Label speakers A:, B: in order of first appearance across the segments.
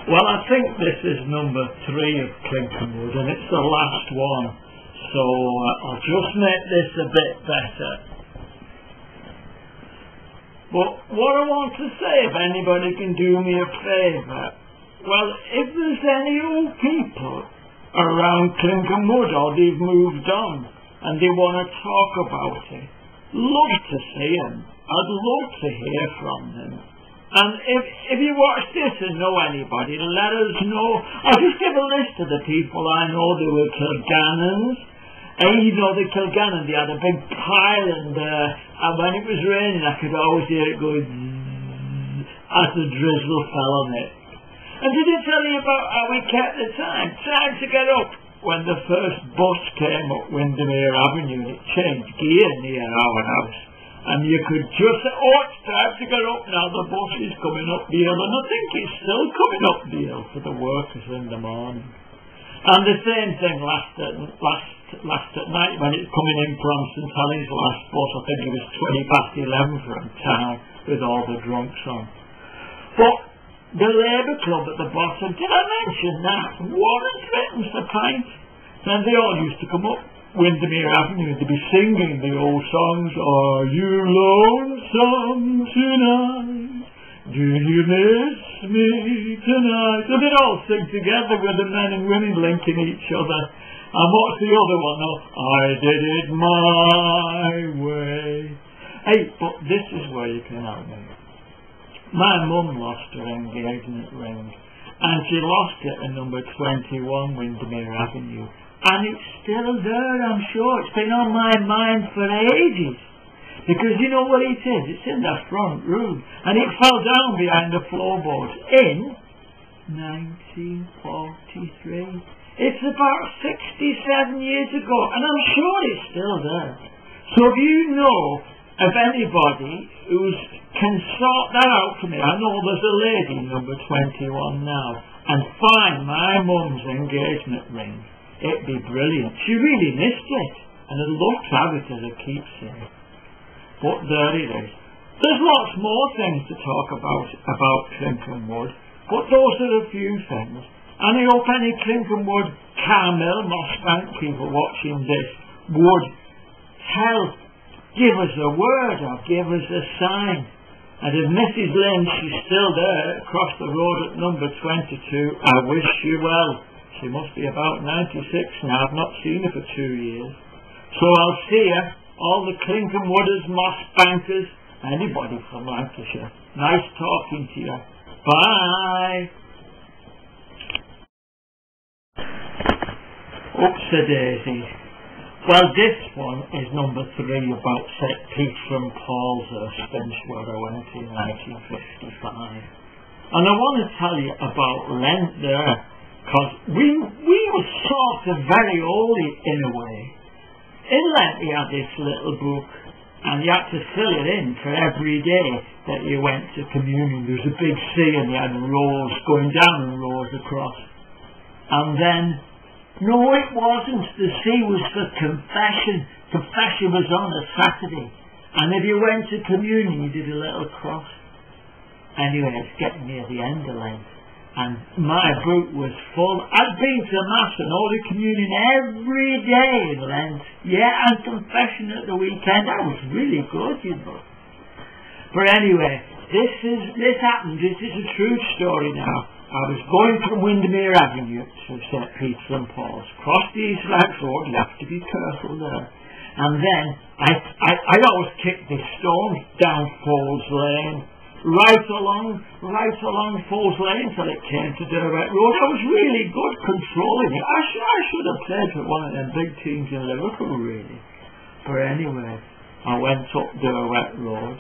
A: Well, I think this is number 3 of Clinkham Wood, and it's the last one. So I'll just make this a bit better. But what I want to say, if anybody can do me a favour, well, if there's any old people around Clinkham Wood, or they've moved on, and they want to talk about it, love to see them. I'd love to hear from them. And if you watch this and know anybody, let us know. I'll just give a list of the people I know. They were Kilgannons. You know, the Kilgannon, they had a big pile, and when it was raining, I could always hear it go zzz, as the drizzle fell on it. And did it tell you about how we kept the time? Time to get up. When the first bus came up Windermere Avenue, it changed gear near our house. And you could just say, oh, it's time to get up now, the bus is coming up the hill. And I think it's still coming up the hill for the workers in the morning. And the same thing last at night when it's coming in from St Helens last bus. I think it was 11 from town with all the drunks on. But the Labour Club at the bottom, did I mention that? Warren threatens the pint. And they all used to come up Windermere Avenue to be singing the old songs. Are you lonesome tonight? Do you miss me tonight? And they'd all sing together with the men and women linking each other. And what's the other one? Oh, I did it my way. Hey, but this is where you can help me. My mum lost her engagement ring, and she lost it at number 21 Windermere Avenue. And it's still there, I'm sure. It's been on my mind for ages. Because you know what it is? It's in the front room. And it fell down behind the floorboards in 1943. It's about 67 years ago, and I'm sure it's still there. So if you know of anybody who can sort that out for me, I know there's a lady, number 21 now, and find my mum's engagement ring, it'd be brilliant. She really missed it, and I'd love to have it as a keepsake. But there it is. There's lots more things to talk about Clinkham Wood, but those are a few things. And I hope any Clinkham Wood, Carmel, Mossbank people watching this would give us a word or give us a sign. And if Mrs. Lynn, she's still there across the road at number 22, I wish you well. She must be about 96 now. I've not seen her for 2 years. So I'll see her, all the Clinkham Wooders, Mossbankers, anybody from Lancashire. Nice talking to you. Bye. Oops-a-daisy. Well, this one is number 3 about St Peter and Paul's Erskine, where I went in 1955. And I want to tell you about Lent there, because we were sort of very holy in a way. In Lent we had this little book, and you had to fill it in for every day that you went to communion. There was a big sea, and you had rows going down and rows across. And then no, it wasn't. The C was for confession. Confession was on a Saturday. And if you went to communion, you did a little cross. Anyway, it's getting near the end of Lent. And my boot was full. I'd been to Mass and Holy Communion every day in Lent. Yeah, and confession at the weekend. That was really good, you know. But anyway, this happened. This is a true story now. I was going from Windermere Avenue to St Peter and Paul's. Crossed the East Lancs Road, you have to be careful there. And then I always kicked this stone down Falls Lane, right along Falls Lane till it came to Derwent Road. I was really good controlling it. I should have played for one of them big teams in Liverpool, really. But anyway, I went up Derwent Road,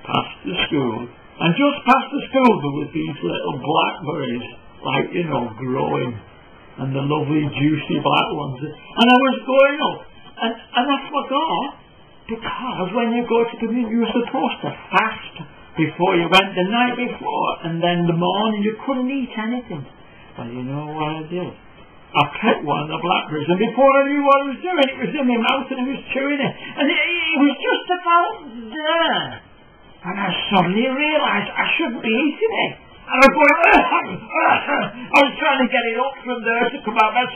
A: past the school. And just past the school there was these little blackberries, like, you know, growing, and the lovely juicy black ones. And I was going up, and I forgot, because when you go to communion, you're supposed to fast before you went the night before, and then the morning you couldn't eat anything. Well, you know what I did? I picked one of the blackberries, and before I knew what I was doing, it was in my mouth and I was chewing it, and it was just about there. And I suddenly realised I shouldn't be eating it. And I was going, I was trying to get it up from there to come out, and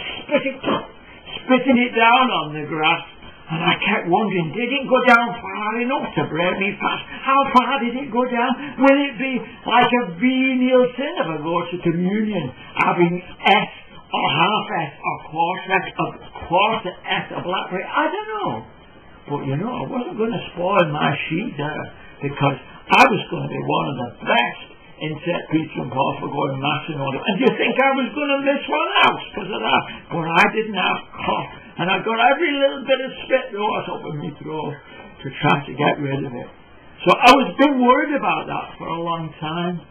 A: spitting it down on the grass. And I kept wondering, did it go down far enough to break me fast? How far did it go down? Will it be like a venial sin if I go to communion, having S or half S or quarter S of blackberry? I don't know. But you know, I wasn't going to spoil my sheet there, because I was going to be one of the best in St. Peter and Paul for going mass and all that. And do you think I was going to miss one out because of that? But I didn't have cough. And I got every little bit of spit rose up in my throat to try to get rid of it. So I was been worried about that for a long time.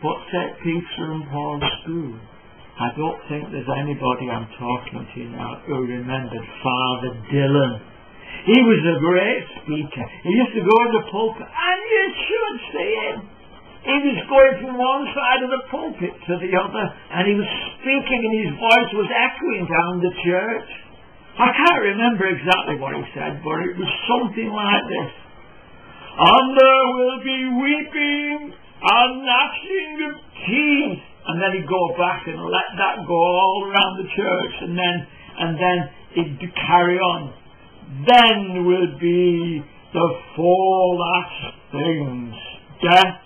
A: But St. Peter and Paul's School, I don't think there's anybody I'm talking to now who remembered Father Dillon. He was a great speaker. He used to go in the pulpit, and you should see him. He was going from one side of the pulpit to the other, and he was speaking, and his voice was echoing down the church. I can't remember exactly what he said, but it was something like this. And there will be weeping and gnashing of teeth. And then he'd go back and let that go all around the church, and then he'd carry on. Then will be the four last things: death,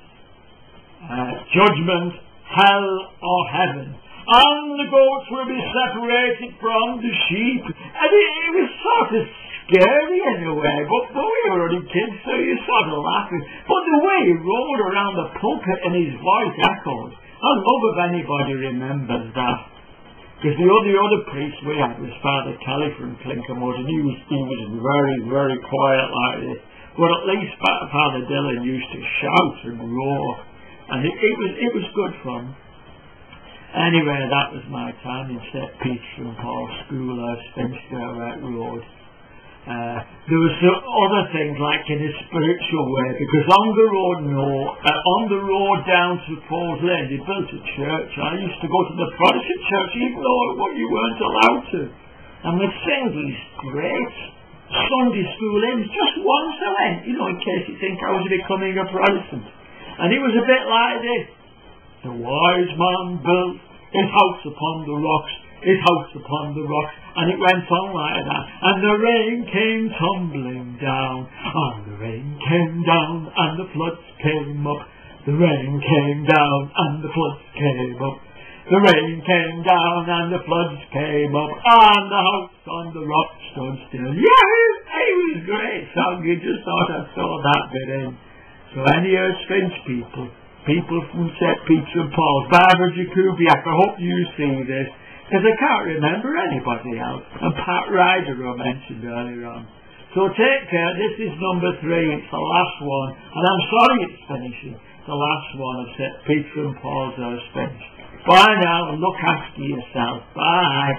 A: judgment, hell or heaven. And the goats will be separated from the sheep. And it was sort of scary in a way, but we were only kids, so you sort of laughing. But the way he rolled around the pulpit and his voice echoed, I love if anybody remembers that. Because the other priest we had was Father Kelly from Clinkham Wooders, and he was very, very quiet like this. But at least Father Dillon used to shout and roar. And it was good fun. Anyway, that was my time in St. Peter and Paul's School at Finchgate Road. There were some other things like in a spiritual way, because on the road down to Paul's Lane they built a church. I used to go to the Protestant church even though you weren't allowed to, and we'd sing these great Sunday school hymns just once a Lent, in case you think I was becoming a Protestant. And it was a bit like this: the wise man built his house upon the rocks, his house upon the rocks. And it went on like that. And the rain came tumbling down, and the rain came down, and the floods came up. The rain came down, and the floods came up. The rain came down, and the floods came up, and the house on the rock stood still. Yeah, it was a great song. You just thought I saw that bit in. So any Finch people from St. Peter and Paul's, Barbara Jakubiak, I hope you see this, because I can't remember anybody else. And Pat Ryder I mentioned earlier on. So take care. This is number 3. It's the last one. And I'm sorry it's finishing. The last one of St. Peter and Paul's Finch. Bye now, and look after yourself. Bye.